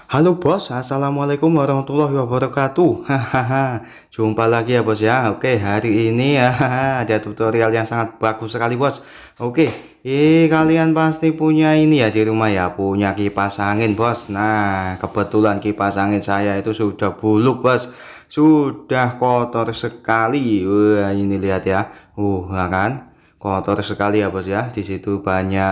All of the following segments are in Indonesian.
Halo bos, assalamualaikum warahmatullahi wabarakatuh. Hahaha, jumpa lagi ya bos ya. Oke, hari ini ya ada tutorial yang sangat bagus sekali bos. Oke, kalian pasti punya ini ya di rumah ya, punya kipas angin bos. Nah, kebetulan kipas angin saya itu sudah buluk bos, sudah kotor sekali. Wah, ini lihat ya. Ya kan? Kotor sekali ya bos ya. Di situ banyak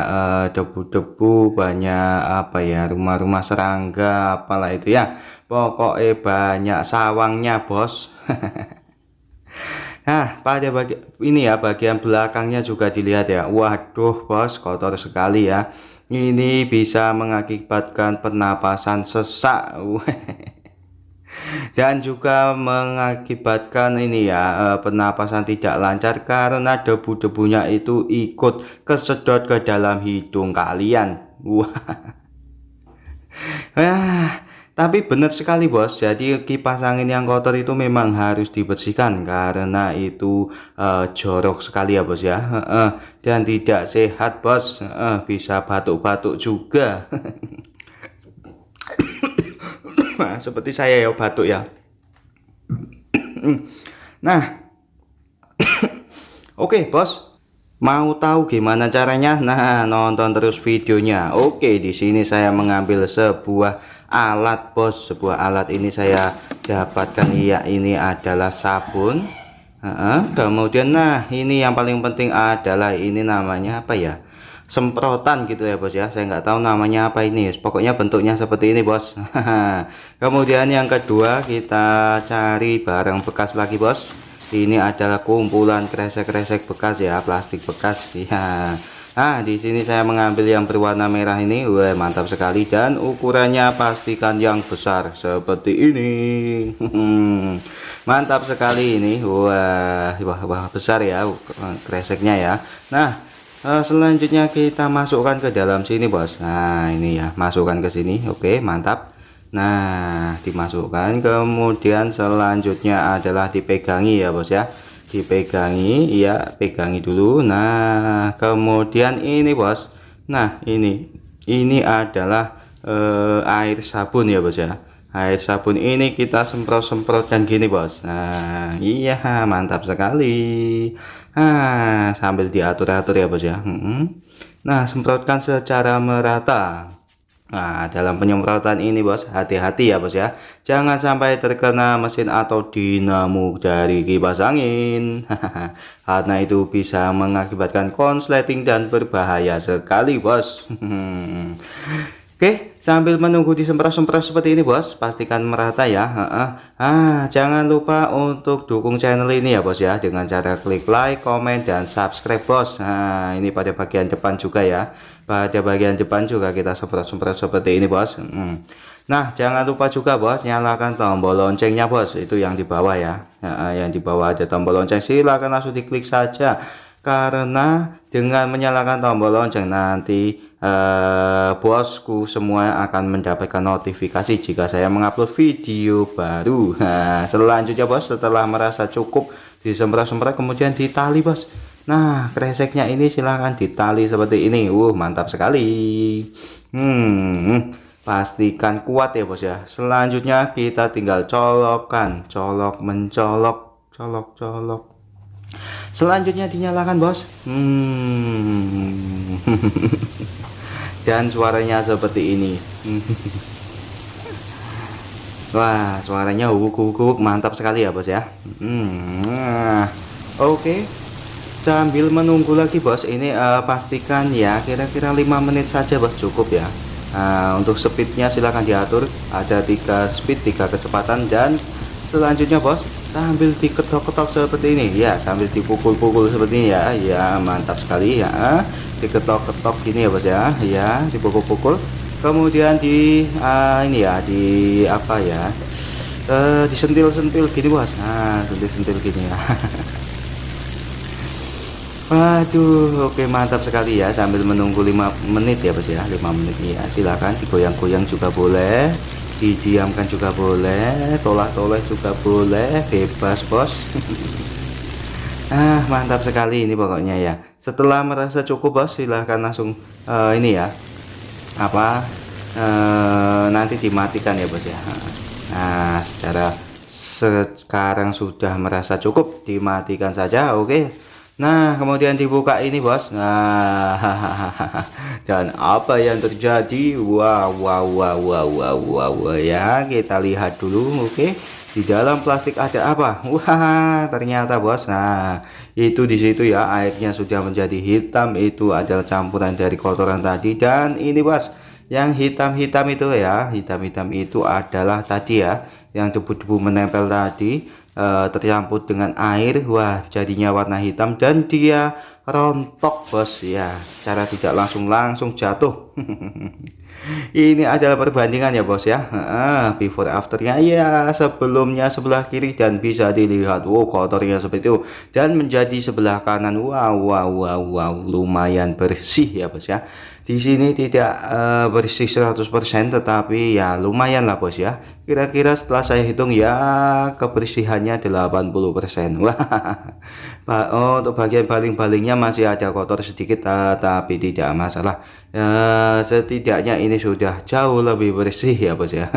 debu-debu, banyak apa ya, rumah-rumah serangga apalah itu ya, pokoknya banyak sawangnya bos. Nah, pada ini ya, bagian belakangnya juga dilihat ya. Waduh bos, kotor sekali ya. Ini bisa mengakibatkan pernapasan sesak. Dan juga mengakibatkan ini ya, pernapasan tidak lancar karena debu-debunya itu ikut kesedot ke dalam hidung kalian. Wah. Tapi benar sekali bos, jadi kipas angin yang kotor itu memang harus dibersihkan karena itu jorok sekali ya bos ya. Dan tidak sehat bos. Bisa batuk-batuk juga. Nah, seperti saya ya, batuk ya. Nah, oke bos, mau tahu gimana caranya? Nah, nonton terus videonya. Oke, di sini saya mengambil sebuah alat bos. Sebuah alat ini saya dapatkan, ya ini adalah sabun. Kemudian nah ini yang paling penting adalah ini namanya apa ya? Semprotan gitu ya bos ya. Saya nggak tahu namanya apa ini. Pokoknya bentuknya seperti ini bos. Kemudian yang kedua kita cari barang bekas lagi bos. Ini adalah kumpulan kresek-kresek bekas ya, plastik bekas ya. Nah, di sini saya mengambil yang berwarna merah ini. Wah, mantap sekali, dan ukurannya pastikan yang besar seperti ini. Mantap sekali ini. Wah, besar ya kreseknya ya. Nah, selanjutnya kita masukkan ke dalam sini bos. Nah, ini ya, masukkan ke sini. Oke, mantap. Nah, dimasukkan, kemudian selanjutnya adalah dipegangi ya bos ya, dipegangi ya, pegangi dulu. Nah, kemudian ini bos, nah ini adalah air sabun ya bos ya. Air sabun ini kita semprot-semprotkan gini bos. Nah, iya, mantap sekali. Sambil diatur-atur ya bos ya. Nah, semprotkan secara merata. Nah, dalam penyemprotan ini bos, hati-hati ya bos ya, jangan sampai terkena mesin atau dinamo dari kipas angin. Karena itu bisa mengakibatkan konsleting dan berbahaya sekali bos. Oke, sambil menunggu disemprot-semprot seperti ini bos, pastikan merata ya. Jangan lupa untuk dukung channel ini ya bos ya, dengan cara klik like, komen, dan subscribe bos. Nah, ini pada bagian depan juga ya. Pada bagian depan juga kita semprot-semprot seperti ini bos. Nah, jangan lupa juga bos, nyalakan tombol loncengnya bos, itu yang di bawah ya. Yang di bawah ada tombol lonceng, silakan langsung diklik saja. Karena dengan menyalakan tombol lonceng nanti bosku semua akan mendapatkan notifikasi jika saya mengupload video baru. Nah, selanjutnya bos, setelah merasa cukup disemprot-semprot, kemudian ditali bos. Nah, kreseknya ini silahkan ditali seperti ini. Mantap sekali. Pastikan kuat ya bos ya. Selanjutnya kita tinggal colokkan, colok mencolok, colok colok. Selanjutnya dinyalakan bos. Dan suaranya seperti ini. Wah, suaranya huk-huk, mantap sekali ya bos ya. Oke, sambil menunggu lagi bos, ini pastikan ya kira-kira 5 menit saja bos, cukup ya. Untuk speednya silahkan diatur, ada 3 speed, 3 kecepatan. Dan selanjutnya bos, sambil diketok-ketok seperti ini ya, sambil dipukul-pukul seperti ini ya. Ya, mantap sekali ya, diketok-ketok gini ya bos ya, ya dipukul-pukul, kemudian di ini ya, di apa ya, disentil-sentil gini bos. Nah, sentil-sentil gini ya. Waduh, oke, mantap sekali ya, sambil menunggu 5 menit ya bos ya, 5 menit ya. Silakan digoyang-goyang juga boleh, didiamkan juga boleh, tolak-tolak juga boleh, bebas bos. Mantap sekali ini pokoknya ya. Setelah merasa cukup bos, silahkan langsung ini ya, apa, nanti dimatikan ya bos ya. Nah sekarang sudah merasa cukup, dimatikan saja. Oke. Nah kemudian dibuka ini bos. Nah dan apa yang terjadi? Wow ya, kita lihat dulu. Oke, di dalam plastik ada apa? Wah ternyata bos, nah itu di situ ya, airnya sudah menjadi hitam. Itu adalah campuran dari kotoran tadi. Dan ini bos, yang hitam-hitam itu ya, hitam-hitam itu adalah tadi ya, yang debu-debu menempel tadi, tercampur dengan air. Wah jadinya warna hitam dan dia rontok bos ya, secara tidak langsung jatuh. Ini adalah perbandingan ya bos ya, before afternya ya, sebelumnya sebelah kiri dan bisa dilihat wow kotornya seperti itu, dan menjadi sebelah kanan. Wow lumayan bersih ya bos ya. Di sini tidak bersih 100% tetapi ya lumayan lah bos ya. Kira-kira setelah saya hitung ya kebersihannya 80%. Wah. Untuk bagian baling-balingnya masih ada kotor sedikit tapi tidak masalah. Setidaknya ini sudah jauh lebih bersih ya bos ya.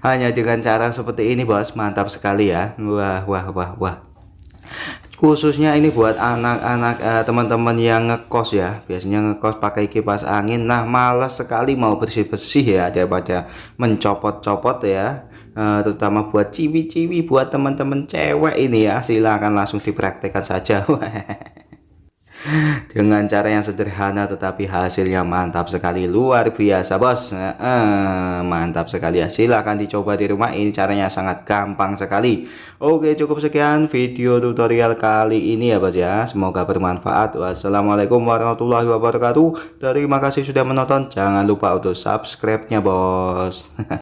Hanya dengan cara seperti ini bos, mantap sekali ya. Wah. Khususnya ini buat anak-anak, teman-teman yang ngekos ya, biasanya ngekos pakai kipas angin. Nah males sekali mau bersih-bersih ya, daripada mencopot-copot ya. Terutama buat ciwi-ciwi, buat teman-teman cewek ini ya, silahkan langsung dipraktekkan saja. Dengan cara yang sederhana tetapi hasilnya mantap sekali, luar biasa bos. Mantap sekali ya, silahkan dicoba di rumah. Ini caranya sangat gampang sekali. Oke cukup sekian video tutorial kali ini ya bos ya, semoga bermanfaat. Wassalamualaikum warahmatullahi wabarakatuh. Terima kasih sudah menonton, jangan lupa untuk subscribe nya bos.